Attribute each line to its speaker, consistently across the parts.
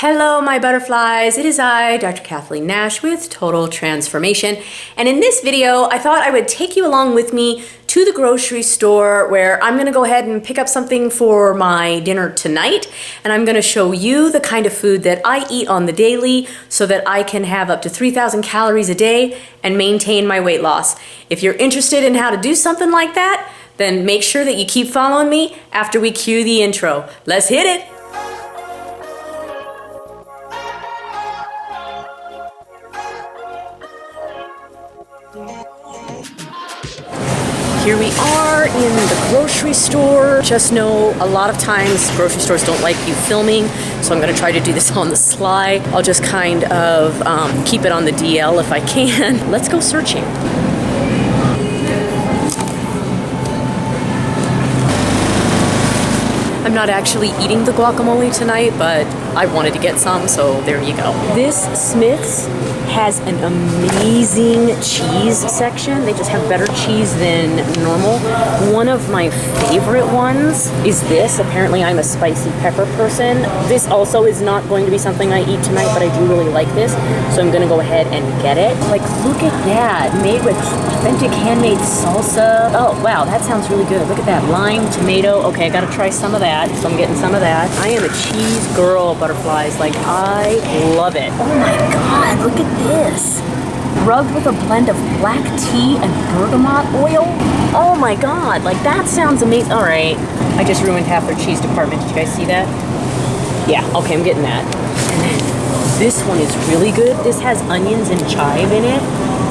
Speaker 1: Hello, my butterflies. It is I, Dr. Kathleen Nash with Total Transformation. And in this video, I thought I would take you along with me to the grocery store where I'm gonna go ahead and pick up something for my dinner tonight. And I'm gonna show you the kind of food that I eat on the daily so that I can have up to 3,000 calories a day and maintain my weight loss. If you're interested in how to do something like that, then make sure that you keep following me after we cue the intro. Let's hit it. Here we are in the grocery store. Just know a lot of times grocery stores don't like you filming, so I'm gonna try to do this on the sly. I'll just kind of keep it on the DL if I can. Let's go searching. I'm not actually eating the guacamole tonight, but I wanted to get some, so there you go. This Smith's has an amazing cheese section. They just have better cheese than normal. One of my favorite ones is this. Apparently I'm a spicy pepper person. This also is not going to be something I eat tonight, but I do really like this, so I'm gonna go ahead and get it. Like, look at that, made with authentic handmade salsa. Oh wow, that sounds really good. Look at that, lime, tomato. Okay, I gotta try some of that, so I'm getting some of that. I am a cheese girl, butterflies. Like, I love it. Oh my God, look at this. Rubbed with a blend of black tea and bergamot oil. Oh my God, like that sounds amazing. All right, I just ruined half their cheese department. Did you guys see that? Yeah, okay, I'm getting that. And then this one is really good. This has onions and chive in it.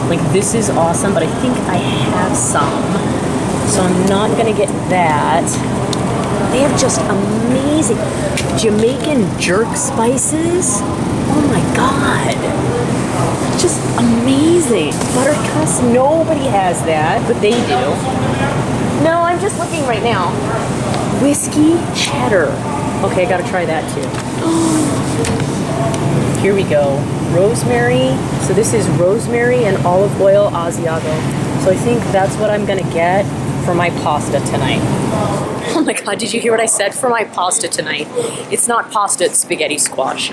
Speaker 1: Like, this is awesome, but I think I have some, so I'm not gonna get that. They have just amazing Jamaican jerk spices. Oh my God. Just amazing. Buttercups, nobody has that, but they do. No, I'm just looking right now. Whiskey cheddar. Okay, I gotta try that too. Here we go. Rosemary. So this is rosemary and olive oil Asiago. So I think that's what I'm gonna get for my pasta tonight. Oh my God, did you hear what I said? For my pasta tonight. It's not pasta, it's spaghetti squash.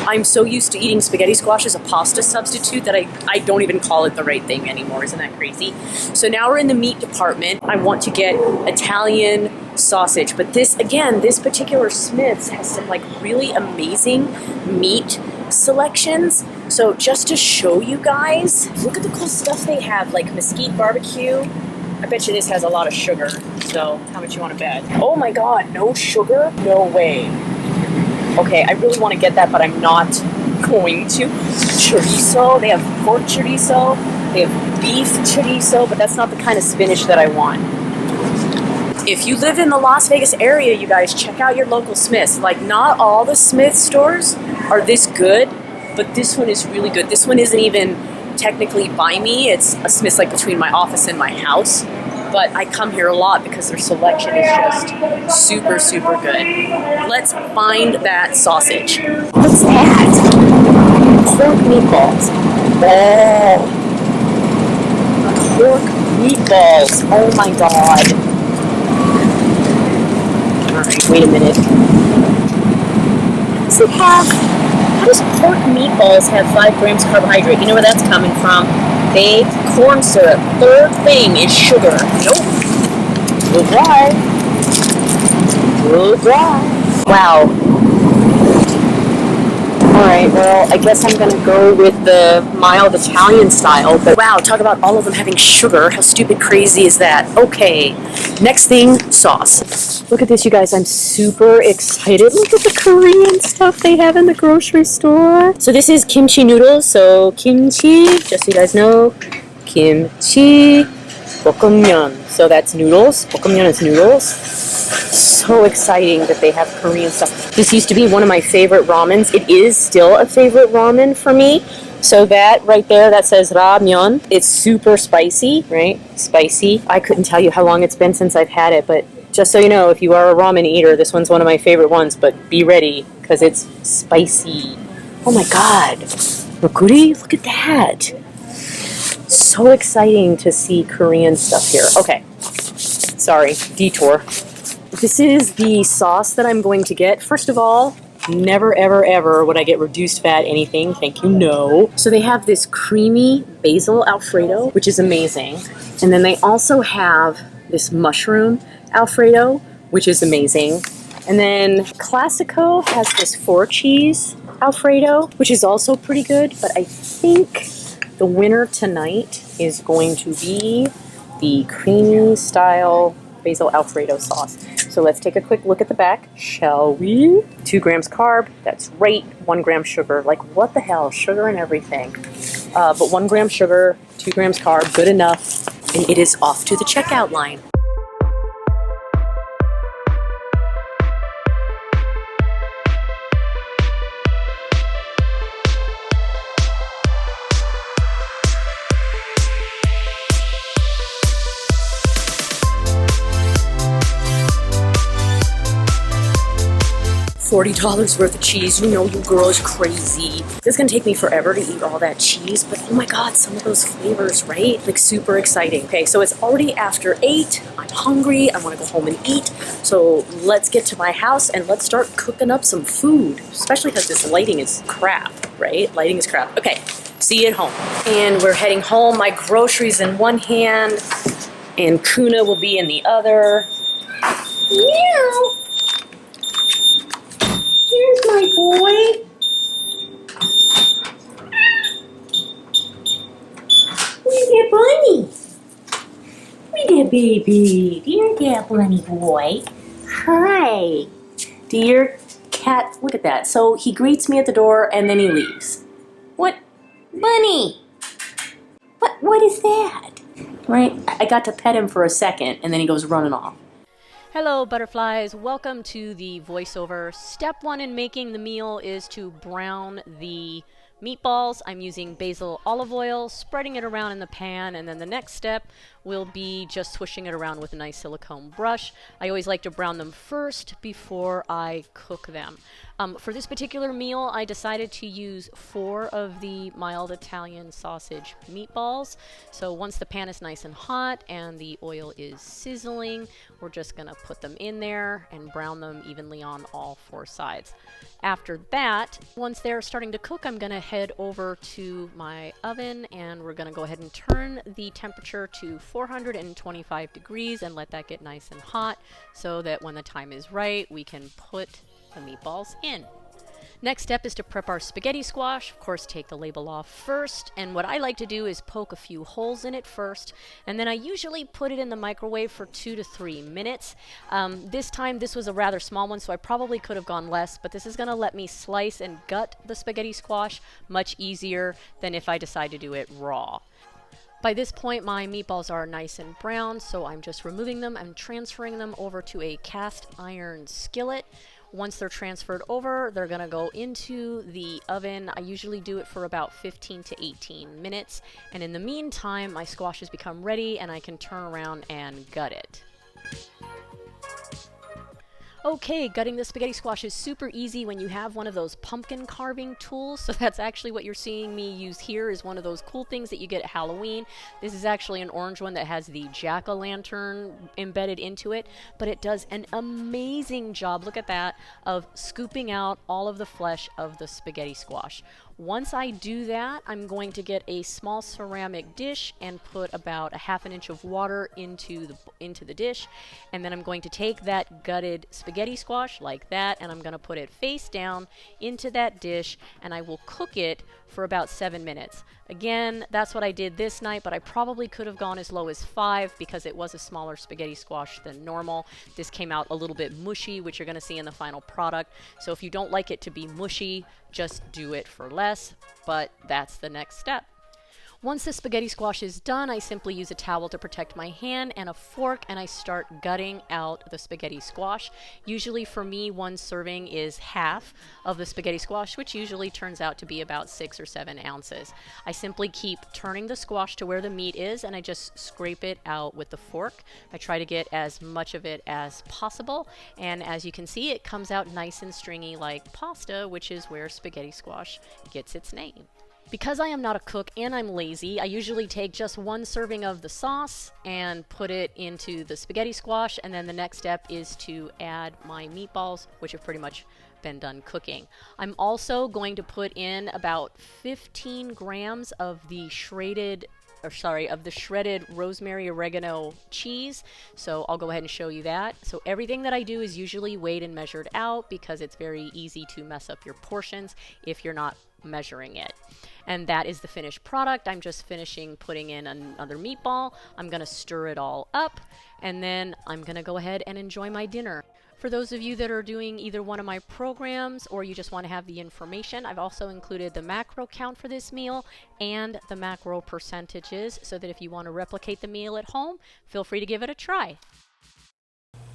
Speaker 1: I'm so used to eating spaghetti squash as a pasta substitute that I don't even call it the right thing anymore. Isn't that crazy? So now we're in the meat department. I want to get Italian sausage, but this, again, this particular Smith's has some like really amazing meat selections. So just to show you guys, look at the cool stuff they have, like mesquite barbecue. I bet you this has a lot of sugar, so how much you want to bet? Oh my God, no sugar? No way. Okay, I really want to get that, but I'm not going to. Chorizo, they have pork chorizo, they have beef chorizo, but that's not the kind of spinach that I want. If you live in the Las Vegas area, you guys, check out your local Smith's. Like, not all the Smith stores are this good, but this one is really good. This one isn't even technically by me. It's a Smith's like between my office and my house, but I come here a lot because their selection is just super, super good. Let's find that sausage. What's that? Pork meatballs. Oh, pork meatballs. Oh my God. All right, wait a minute. Does it have? How does pork meatballs have 5 grams carbohydrate? You know where that's coming from? Babe, corn syrup. Third thing is sugar. Nope. Real dry. Real dry. Wow. Alright, well, I guess I'm gonna go with the mild Italian style, but wow, talk about all of them having sugar. How stupid crazy is that? Okay, next thing, sauce. Look at this, you guys, I'm super excited. Look at the Korean stuff they have in the grocery store. So this is kimchi noodles, so kimchi, just so you guys know, kimchi, 볶음면. So that's noodles, 볶음면 is noodles. So exciting that they have Korean stuff. This used to be one of my favorite ramens. It is still a favorite ramen for me. So that right there, that says ramyeon. It's super spicy, right? Spicy. I couldn't tell you how long it's been since I've had it, but just so you know, if you are a ramen eater, this one's one of my favorite ones, but be ready, because it's spicy. Oh my God. Rokuri, look at that. So exciting to see Korean stuff here. Okay. Sorry, detour. This is the sauce that I'm going to get. First of all, Never, ever, ever would I get reduced fat anything. Thank you, no. So they have this creamy basil Alfredo, which is amazing. And then they also have this mushroom Alfredo, which is amazing. And then Classico has this 4-cheese Alfredo, which is also pretty good. But I think the winner tonight is going to be the creamy style basil Alfredo sauce. So let's take a quick look at the back, shall we? 2 grams carb, that's right. 1 gram sugar, like what the hell, sugar and everything. But 1 gram sugar, 2 grams carb, good enough. And it is off to the checkout line. $40 worth of cheese. You know your girl is crazy. It's gonna take me forever to eat all that cheese, but oh my god, some of those flavors, right? Like super exciting. Okay, so it's already after 8. I'm hungry. I wanna go home and eat. So let's get to my house and let's start cooking up some food, especially because this lighting is crap, right? Lighting is crap. Okay, see you at home. And we're heading home. My groceries in one hand and Kuna will be in the other. Meow. Here's my boy. Where's that bunny? Where's that baby? Dear that bunny boy. Hi. Dear cat, look at that. So he greets me at the door and then he leaves. What? Bunny! What is that? Right? I got to pet him for a second and then he goes running off.
Speaker 2: Hello butterflies, welcome to the voiceover. Step 1 in making the meal is to brown the meatballs. I'm using basil olive oil, spreading it around in the pan, and then the next step will be just swishing it around with a nice silicone brush. I always like to brown them first before I cook them. For this particular meal, I decided to use 4 of the mild Italian sausage meatballs. So once the pan is nice and hot and the oil is sizzling, we're just gonna put them in there and brown them evenly on all 4 sides. After that, once they're starting to cook, I'm gonna head over to my oven and we're gonna go ahead and turn the temperature to 425 degrees and let that get nice and hot so that when the time is right, we can put the meatballs in. Next step is to prep our spaghetti squash. Of course, take the label off first, and what I like to do is poke a few holes in it first, and then I usually put it in the microwave for 2 to 3 minutes. This time this was a rather small one, so I probably could have gone less, but this is going to let me slice and gut the spaghetti squash much easier than if I decide to do it raw. By this point, my meatballs are nice and brown, so I'm just removing them and transferring them over to a cast iron skillet. Once they're transferred over, they're gonna go into the oven. I usually do it for about 15 to 18 minutes. And in the meantime, my squash has become ready and I can turn around and gut it. Okay, gutting the spaghetti squash is super easy when you have one of those pumpkin carving tools. So that's actually what you're seeing me use here, is one of those cool things that you get at Halloween. This is actually an orange one that has the jack-o'-lantern embedded into it, but it does an amazing job, look at that, of scooping out all of the flesh of the spaghetti squash. Once I do that, I'm going to get a small ceramic dish and put about 1/2 inch of water into the dish, and then I'm going to take that gutted spaghetti squash like that, and I'm going to put it face down into that dish, and I will cook it for about 7 minutes. Again, that's what I did this night, but I probably could have gone as low as 5 because it was a smaller spaghetti squash than normal. This came out a little bit mushy, which you're going to see in the final product. So if you don't like it to be mushy, just do it for less, but that's the next step. Once the spaghetti squash is done, I simply use a towel to protect my hand and a fork, and I start gutting out the spaghetti squash. Usually for me, 1 serving is half of the spaghetti squash, which usually turns out to be about 6 or 7 ounces. I simply keep turning the squash to where the meat is, and I just scrape it out with the fork. I try to get as much of it as possible, and as you can see, it comes out nice and stringy like pasta, which is where spaghetti squash gets its name. Because I am not a cook and I'm lazy, I usually take just 1 serving of the sauce and put it into the spaghetti squash, and then the next step is to add my meatballs, which have pretty much been done cooking. I'm also going to put in about 15 grams of the shredded rosemary oregano cheese. So I'll go ahead and show you that. So everything that I do is usually weighed and measured out because it's very easy to mess up your portions if you're not measuring it. And that is the finished product. I'm just finishing putting in another meatball. I'm gonna stir it all up, and then I'm gonna go ahead and enjoy my dinner. For those of you that are doing either one of my programs or you just want to have the information, I've also included the macro count for this meal and the macro percentages so that if you want to replicate the meal at home, feel free to give it a try.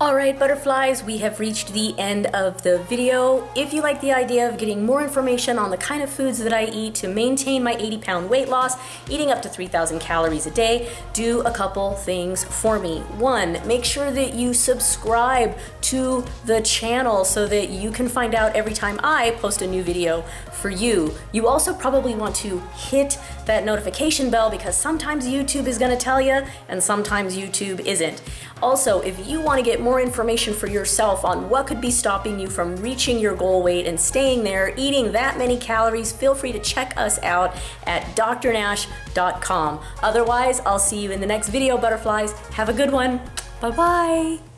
Speaker 1: Alright butterflies, we have reached the end of the video. If you like the idea of getting more information on the kind of foods that I eat to maintain my 80-pound weight loss, eating up to 3,000 calories a day, do a couple things for me. One, make sure that you subscribe to the channel so that you can find out every time I post a new video for you. You also probably want to hit that notification bell because sometimes YouTube is going to tell you and sometimes YouTube isn't. Also, if you want to get more information for yourself on what could be stopping you from reaching your goal weight and staying there, eating that many calories, feel free to check us out at drnash.com. Otherwise, I'll see you in the next video, butterflies. Have a good one. Bye-bye.